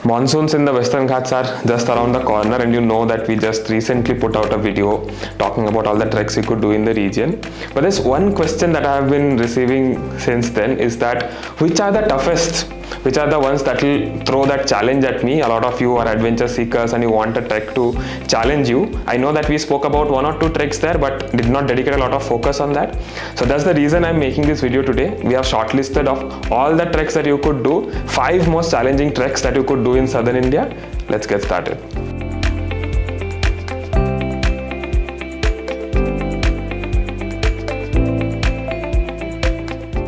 Monsoons in the Western Ghats are just around the corner, and you know that we just recently put out a video talking about all the treks you could do in the region. But there's one question that I have been receiving since then is that which are the toughest? Which are the ones that will throw that challenge at me? A lot of you are adventure seekers and you want a trek to challenge you. I know that we spoke about 1 or 2 treks there, but did not dedicate a lot of focus on that. So that's the reason I'm making this video today. We have shortlisted of all the treks that you could do, 5 most challenging treks that you could do in southern India. Let's get started.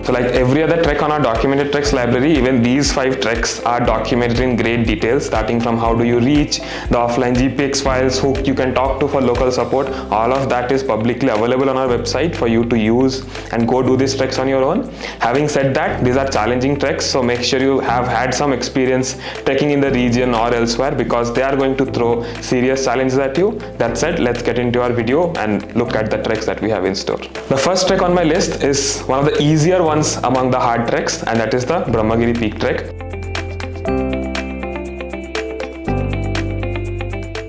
So like every other trek on our documented treks library, even these 5 treks are documented in great detail, starting from how do you reach, the offline GPX files, who you can talk to for local support. All of that is publicly available on our website for you to use and go do these treks on your own. Having said that, these are challenging treks, so make sure you have had some experience trekking in the region or elsewhere, because they are going to throw serious challenges at you. That said, let's get into our video and look at the treks that we have in store. The first trek on my list is one of the easier ones among the hard treks, and that is the Brahmagiri Peak Trek.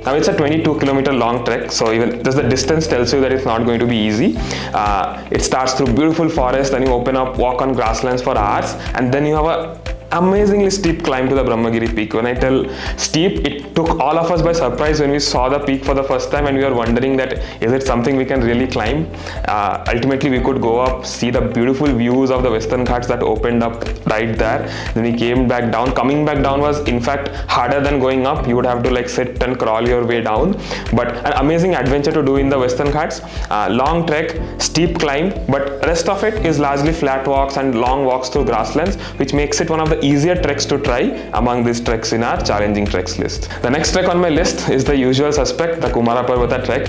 Now it's a 22-kilometer long trek, so even just the distance tells you that it's not going to be easy. It starts through beautiful forest, then you walk on grasslands for hours, and then you have a amazingly steep climb to the Brahmagiri peak. When I tell steep, it took all of us by surprise when we saw the peak for the first time, and we were wondering that is it something we can really climb. Ultimately we could go up, see the beautiful views of the Western Ghats that opened up right there. Then we came back down. Coming back down was in fact harder than going up. You would have to like sit and crawl your way down, but an amazing adventure to do in the Western Ghats. Long trek, steep climb, but rest of it is largely flat walks and long walks through grasslands, which makes it one of the easier treks to try among these treks in our challenging treks list. The next trek on my list is the usual suspect, the Kumara Parvatha trek.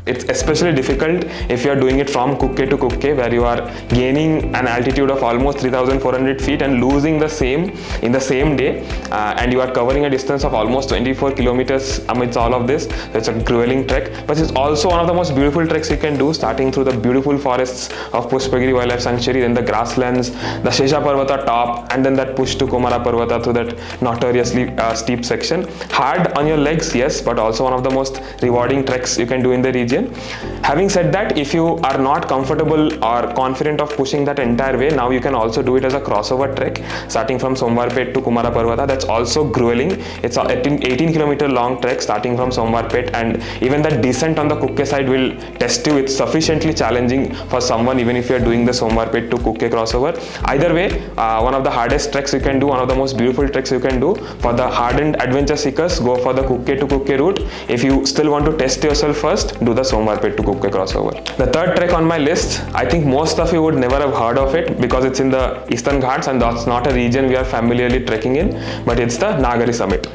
It's especially difficult if you are doing it from Kumte to Kumte, where you are gaining an altitude of almost 3,400 feet and losing the same in the same day, and you are covering a distance of almost 24 kilometers amidst all of this. So it's a grueling trek, but it's also one of the most beautiful treks you can do, starting through the beautiful forests of Pushpagiri Wildlife Sanctuary, then the grasslands, the Shesha Parvata top, and then that push to Kumara Parvatha through that notoriously steep section. Hard on your legs, yes, but also one of the most rewarding treks you can do in the region. Having said that, if you are not comfortable or confident of pushing that entire way, now you can also do it as a crossover trek, starting from Somwarpet to Kumara Parvatha. That's also grueling. It's an 18-kilometer long trek starting from Somwarpet, and even that descent on the Kumte side will test you. It's sufficiently challenging for someone, even if you're doing the Somwarpet to Kumte crossover. Either way, one of the hardest treks you can do, one of the most beautiful treks you can do. For the hardened adventure seekers, go for the Kumte to Kumte route. If you still want to test yourself first, do the Somwarpet to Kumte crossover. The third trek on my list, I think most of you would never have heard of it because it's in the Eastern Ghats and that's not a region we are familiarly trekking in, but it's the Nagari Summit.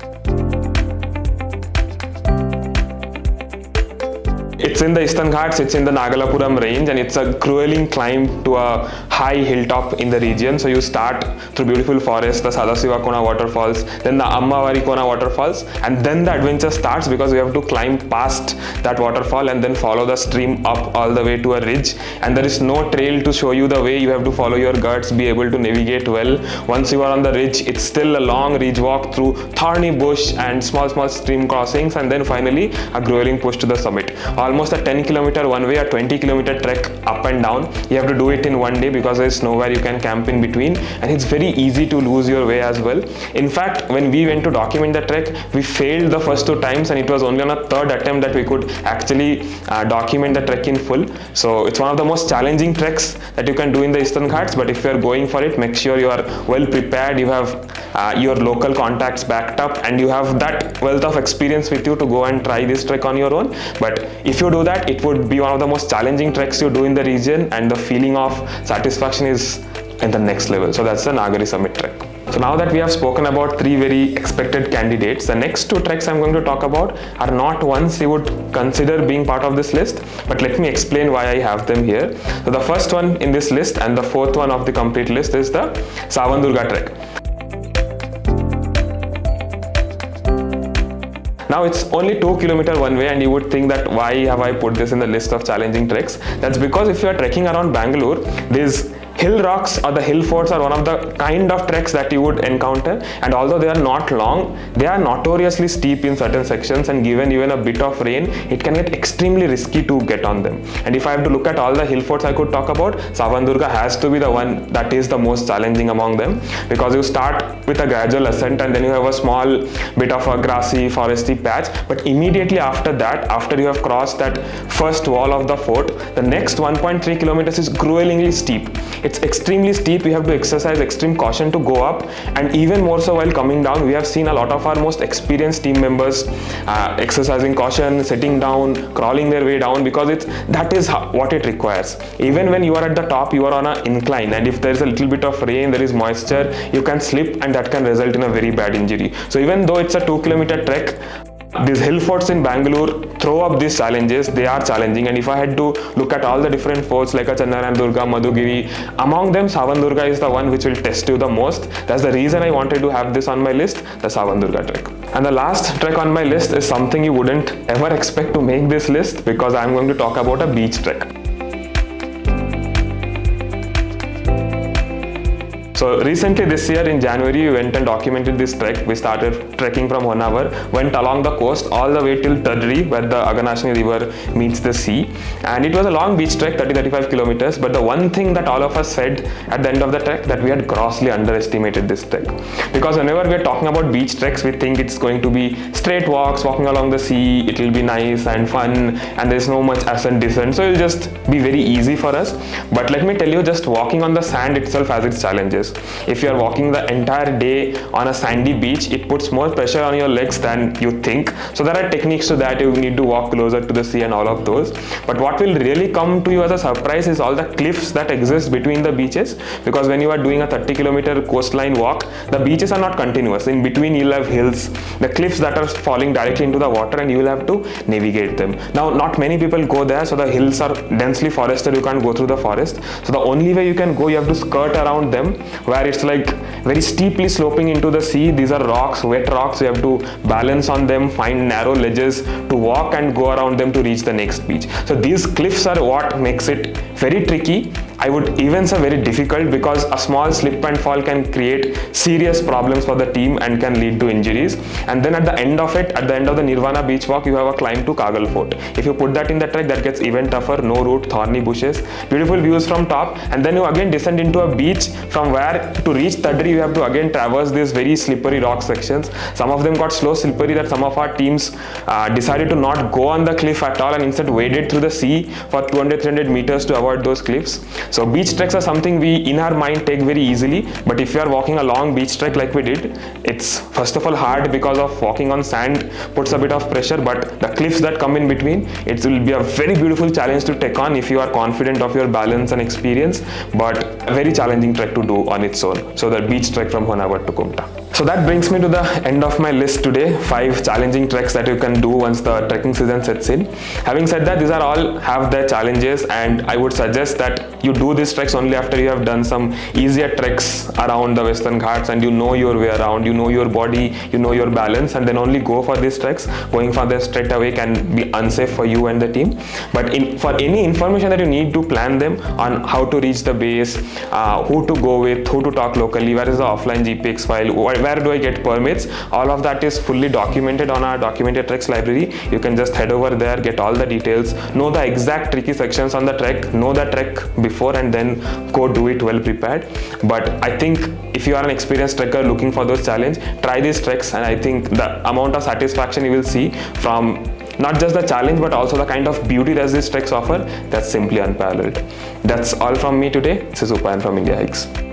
It's in the Eastern Ghats, it's in the Nagalapuram range, and it's a grueling climb to a high hilltop in the region. So you start through beautiful forests, the Sadasiva Kona waterfalls, then the Ammavari Kona waterfalls, and then the adventure starts because you have to climb past that waterfall and then follow the stream up all the way to a ridge. And there is no trail to show you the way. You have to follow your guts, be able to navigate well. Once you are on the ridge, it's still a long ridge walk through thorny bush and small stream crossings, and then finally a grueling push to the summit. Almost a 10-kilometer one way, a 20-kilometer trek up and down. You have to do it in one day because there is nowhere you can camp in between, and it's very easy to lose your way as well. In fact, when we went to document the trek, we failed the first 2 times, and it was only on a 3rd attempt that we could actually document the trek in full. So it's one of the most challenging treks that you can do in the Eastern Ghats, but if you are going for it, make sure you are well prepared, you have your local contacts backed up, and you have that wealth of experience with you to go and try this trek on your own. But if you do that, it would be one of the most challenging treks you do in the region, and the feeling of satisfaction is in the next level. So that's the Nagari Summit trek. So now that we have spoken about 3 very expected candidates, the next 2 treks I'm going to talk about are not ones you would consider being part of this list, but let me explain why I have them here. So the first one in this list and the 4th one of the complete list is the Savandurga trek. Now it's only 2 kilometer one way, and you would think that why have I put this in the list of challenging treks? That's because if you are trekking around Bangalore, there's hill rocks or the hill forts are one of the kind of treks that you would encounter, and although they are not long, they are notoriously steep in certain sections, and given even a bit of rain, it can get extremely risky to get on them. And if I have to look at all the hill forts I could talk about, Savandurga has to be the one that is the most challenging among them, because you start with a gradual ascent and then you have a small bit of a grassy foresty patch, but immediately after that, after you have crossed that first wall of the fort, the next 1.3 kilometers is gruelingly steep. It's extremely steep. You have to exercise extreme caution to go up, and even more so while coming down. We have seen a lot of our most experienced team members exercising caution, sitting down, crawling their way down, because that is what it requires. Even when you are at the top, you are on an incline, and if there is a little bit of rain, there is moisture, you can slip and that can result in a very bad injury. So even though it's a 2-kilometer trek, these hill forts in Bangalore throw up these challenges. They are challenging, and if I had to look at all the different forts like Durga, Madhugiri, among them Savandurga is the one which will test you the most. That's the reason I wanted to have this on my list, the Savandurga trek. And the last trek on my list is something you wouldn't ever expect to make this list, because I'm going to talk about a beach trek. So recently this year in January, we went and documented this trek. We started trekking from Honavar, went along the coast all the way till Tadri, where the Aganashini river meets the sea. And it was a long beach trek, 30-35 kilometers. But the one thing that all of us said at the end of the trek, that we had grossly underestimated this trek. Because whenever we're talking about beach treks, we think it's going to be straight walks, walking along the sea, it will be nice and fun, and there's no much ascent descent. So it'll just be very easy for us. But let me tell you, just walking on the sand itself has its challenges. If you are walking the entire day on a sandy beach, it puts more pressure on your legs than you think. So there are techniques to that. You need to walk closer to the sea and all of those. But what will really come to you as a surprise is all the cliffs that exist between the beaches. Because when you are doing a 30-kilometer coastline walk, the beaches are not continuous. In between you'll have hills, the cliffs that are falling directly into the water, and you will have to navigate them. Now, not many people go there, so the hills are densely forested. You can't go through the forest. So the only way you can go, you have to skirt around them, where it's like very steeply sloping into the sea. These are rocks, wet rocks. You have to balance on them, find narrow ledges to walk and go around them to reach the next beach. So these cliffs are what makes it very tricky. I would even say very difficult, because a small slip and fall can create serious problems for the team and can lead to injuries. And then at the end of it, at the end of the Nirvana beach walk, you have a climb to Kagal Fort. If you put that in the trek, that gets even tougher. No route, thorny bushes, beautiful views from top, and then you again descend into a beach from where to reach Tadri you have to again traverse these very slippery rock sections. Some of them got so slippery that some of our teams decided to not go on the cliff at all and instead waded through the sea for 200-300 meters to avoid those cliffs. So beach treks are something we in our mind take very easily, but if you are walking a long beach trek like we did, it's first of all hard because of walking on sand puts a bit of pressure, but the cliffs that come in between, it will be a very beautiful challenge to take on if you are confident of your balance and experience, but a very challenging trek to do on its own. So the beach trek from Honavar to Kumta. So that brings me to the end of my list today, 5 challenging treks that you can do once the trekking season sets in. Having said that, these are all have their challenges, and I would suggest that you do these treks only after you have done some easier treks around the Western Ghats and you know your way around, you know your body, you know your balance, and then only go for these treks. Going for them straight away can be unsafe for you and the team. But for any information that you need to plan them on how to reach the base, who to go with, who to talk locally, where is the offline GPX file, where do I get permits, all of that is fully documented on our documented treks library. You can just head over there, get all the details, know the exact tricky sections on the trek, know the trek before, and then go do it well prepared. But I think if you are an experienced trekker looking for those challenges, try these treks, and I think the amount of satisfaction you will see from not just the challenge but also the kind of beauty that these treks offer, that's simply unparalleled. That's all from me today. This is Upayan from Indiahikes.